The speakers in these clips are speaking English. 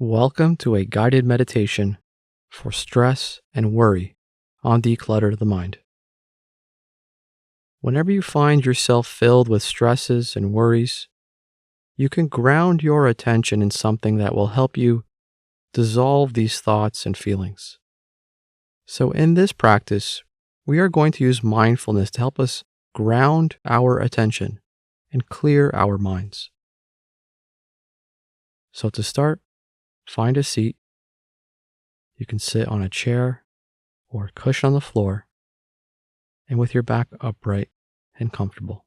Welcome to a guided meditation for stress and worry on Declutter the Mind. Whenever you find yourself filled with stresses and worries, you can ground your attention in something that will help you dissolve these thoughts and feelings. So, in this practice, we are going to use mindfulness to help us ground our attention and clear our minds. So, to start, find a seat. You can sit on a chair or a cushion on the floor and with your back upright and comfortable.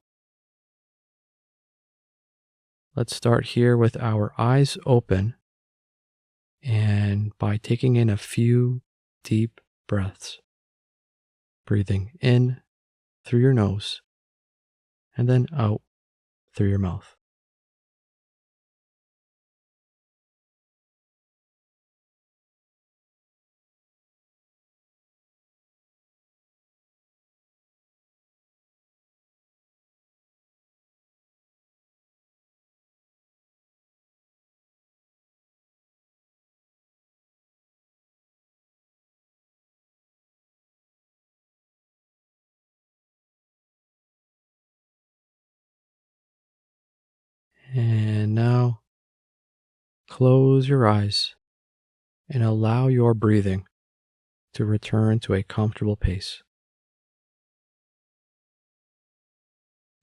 Let's start here with our eyes open and by taking in a few deep breaths, breathing in through your nose and then out through your mouth. And now close your eyes and allow your breathing to return to a comfortable pace.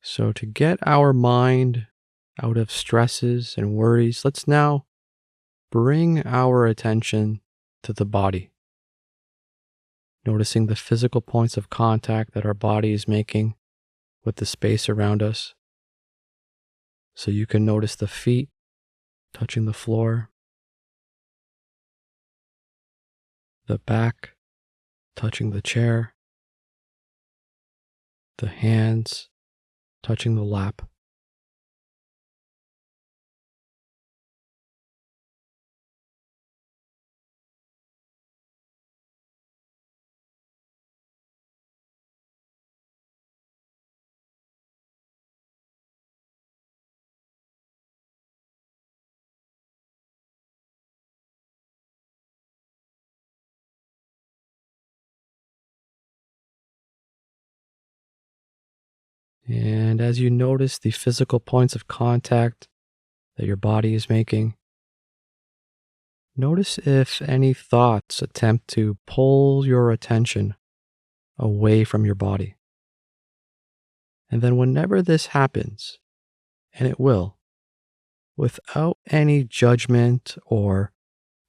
So, to get our mind out of stresses and worries, let's now bring our attention to the body, noticing the physical points of contact that our body is making with the space around us. So you can notice the feet touching the floor, the back touching the chair, the hands touching the lap. And as you notice the physical points of contact that your body is making, notice if any thoughts attempt to pull your attention away from your body. And then, whenever this happens, and it will, without any judgment or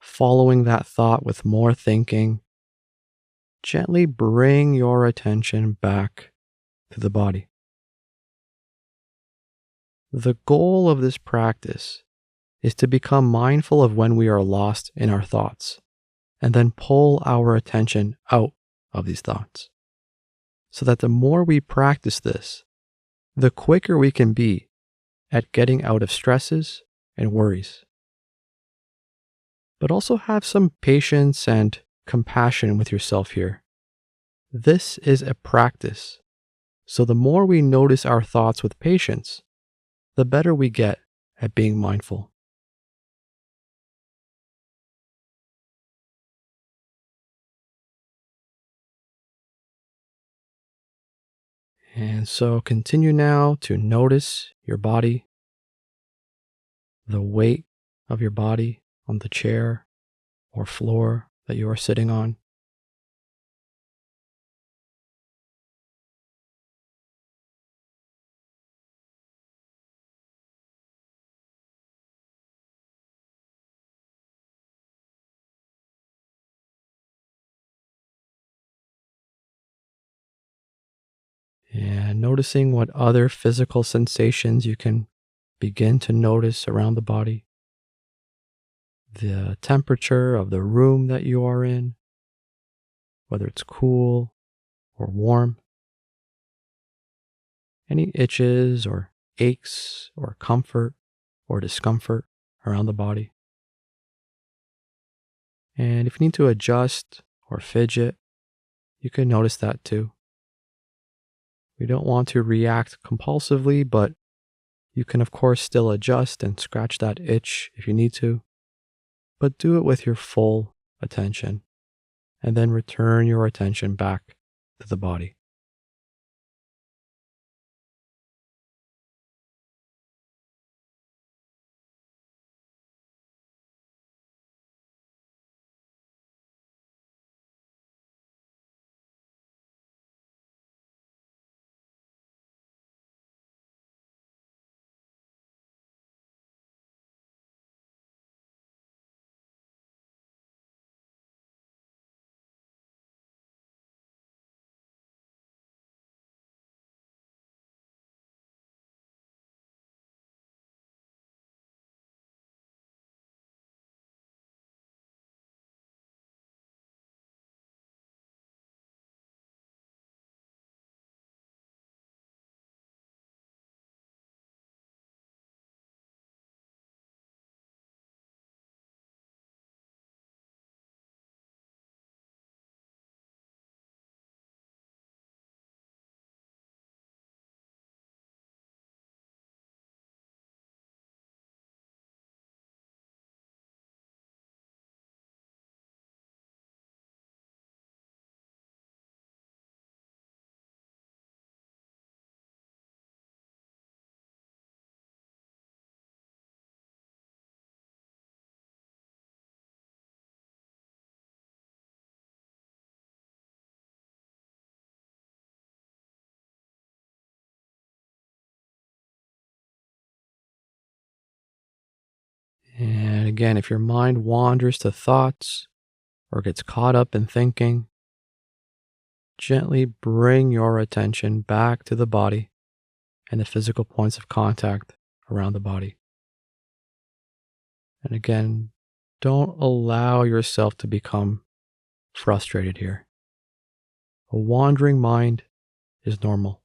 following that thought with more thinking, gently bring your attention back to the body. The goal of this practice is to become mindful of when we are lost in our thoughts, and then pull our attention out of these thoughts. So that the more we practice this, the quicker we can be at getting out of stresses and worries. But also have some patience and compassion with yourself here. This is a practice. So the more we notice our thoughts with patience, the better we get at being mindful. And so continue now to notice your body, the weight of your body on the chair or floor that you are sitting on. And noticing what other physical sensations you can begin to notice around the body. The temperature of the room that you are in, whether it's cool or warm. Any itches or aches or comfort or discomfort around the body. And if you need to adjust or fidget, you can notice that too. We don't want to react compulsively, but you can, of course, still adjust and scratch that itch if you need to. but do it with your full attention, and then return your attention back to the body. And again, if your mind wanders to thoughts or gets caught up in thinking, gently bring your attention back to the body and the physical points of contact around the body. And again, don't allow yourself to become frustrated here. A wandering mind is normal.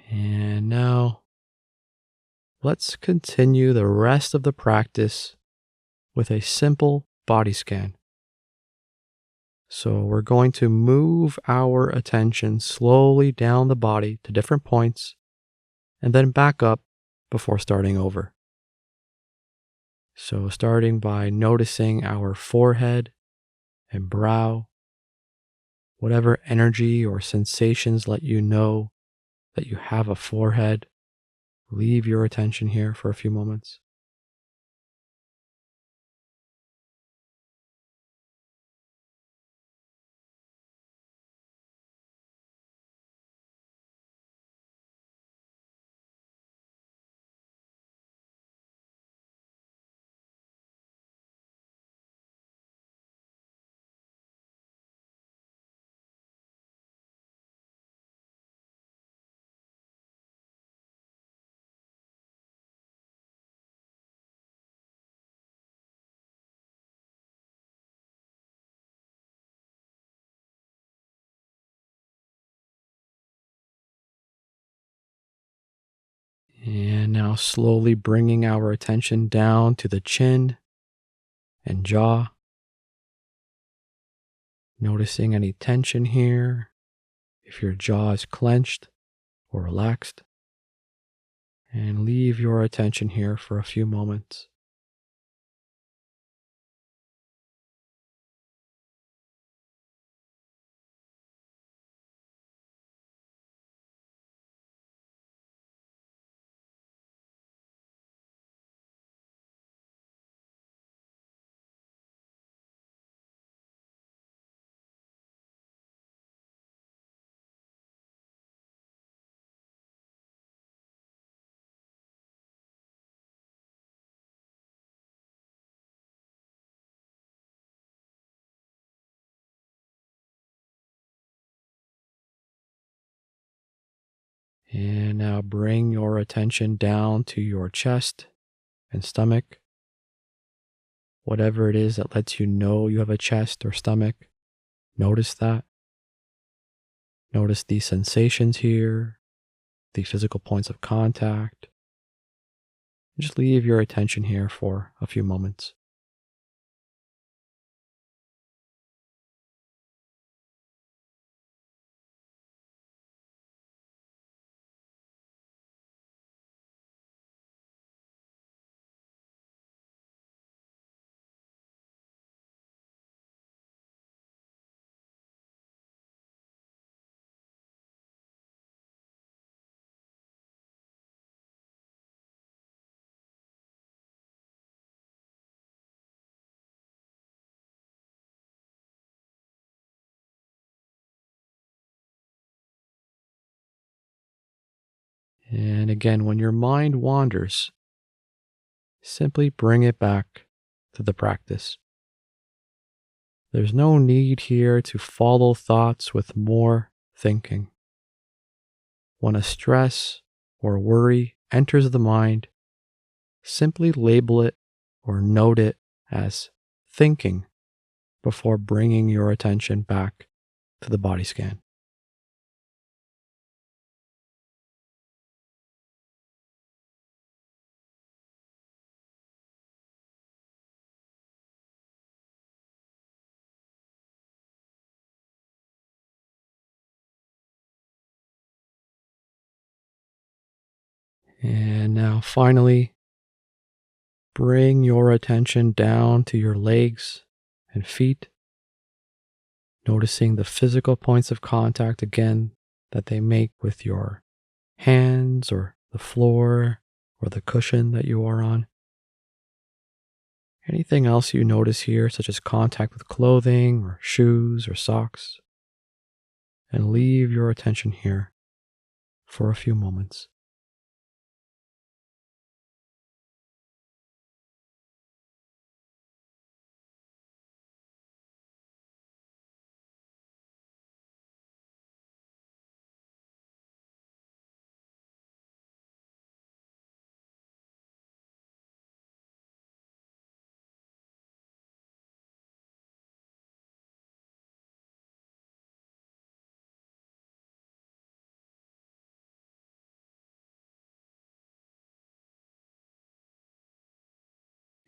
And now let's continue the rest of the practice with a simple body scan. So we're going to move our attention slowly down the body to different points and then back up before starting over. So starting by noticing our forehead and brow, whatever energy or sensations let you know that you have a forehead, leave your attention here for a few moments. And now slowly bringing our attention down to the chin and jaw, noticing any tension here, if your jaw is clenched or relaxed, and leave your attention here for a few moments. And now bring your attention down to your chest and stomach. Whatever it is that lets you know you have a chest or stomach, notice that. Notice the sensations here, the physical points of contact. Just leave your attention here for a few moments. And again, when your mind wanders, simply bring it back to the practice. There's no need here to follow thoughts with more thinking. When a stress or worry enters the mind, simply label it or note it as thinking before bringing your attention back to the body scan. And now finally, bring your attention down to your legs and feet, noticing the physical points of contact again that they make with your hands or the floor or the cushion that you are on. Anything else you notice here, such as contact with clothing or shoes or socks, and leave your attention here for a few moments.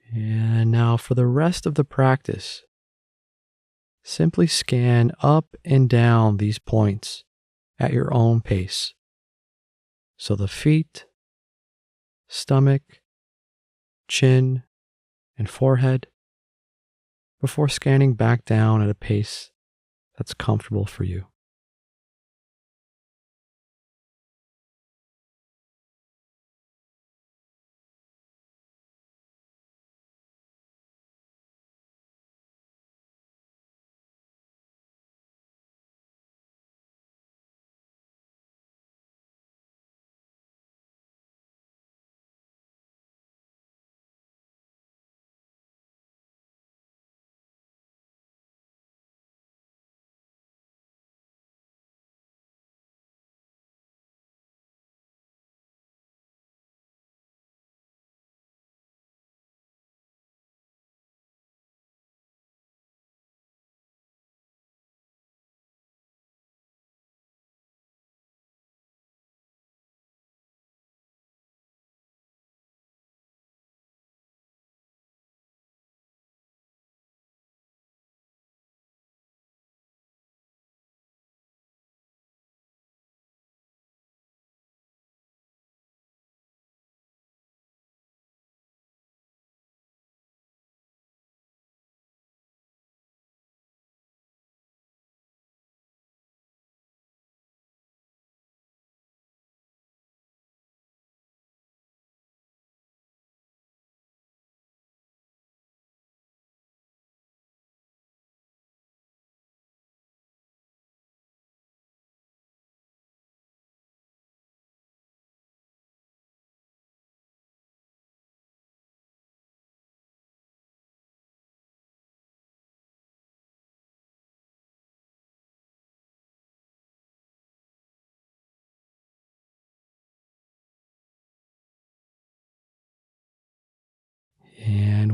And now for the rest of the practice, simply scan up and down these points at your own pace. So the feet, stomach, chin, and forehead, before scanning back down at a pace that's comfortable for you.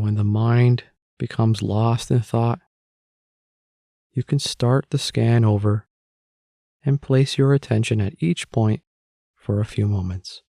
when the mind becomes lost in thought, you can start the scan over and place your attention at each point for a few moments.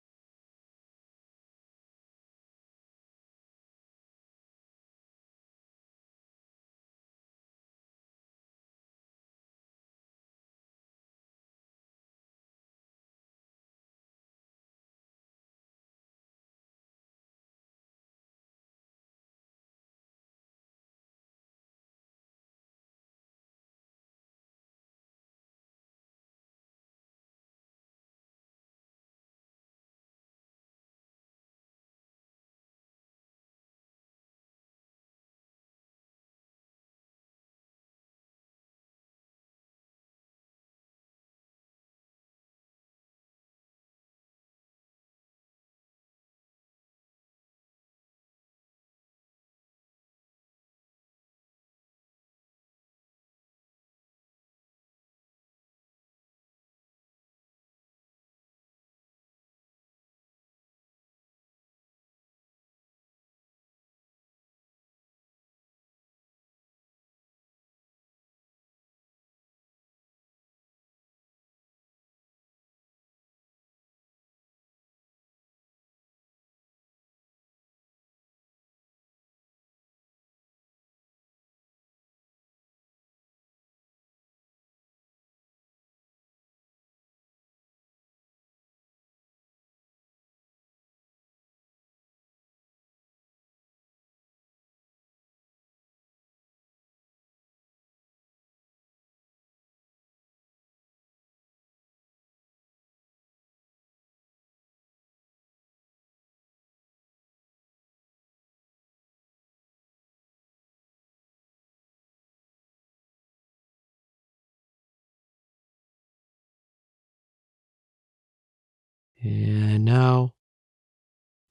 And now,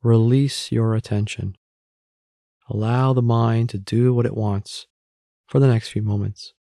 release your attention. Allow the mind to do what it wants for the next few moments.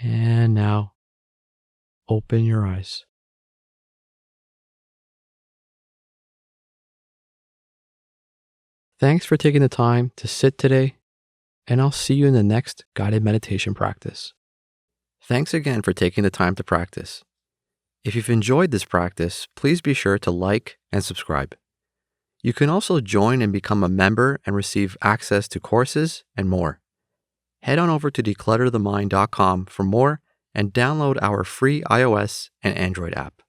And now, open your eyes. Thanks for taking the time to sit today, and I'll see you in the next guided meditation practice. Thanks again for taking the time to practice. If you've enjoyed this practice, please be sure to like and subscribe. You can also join and become a member and receive access to courses and more. Head on over to declutterthemind.com for more and download our free iOS and Android app.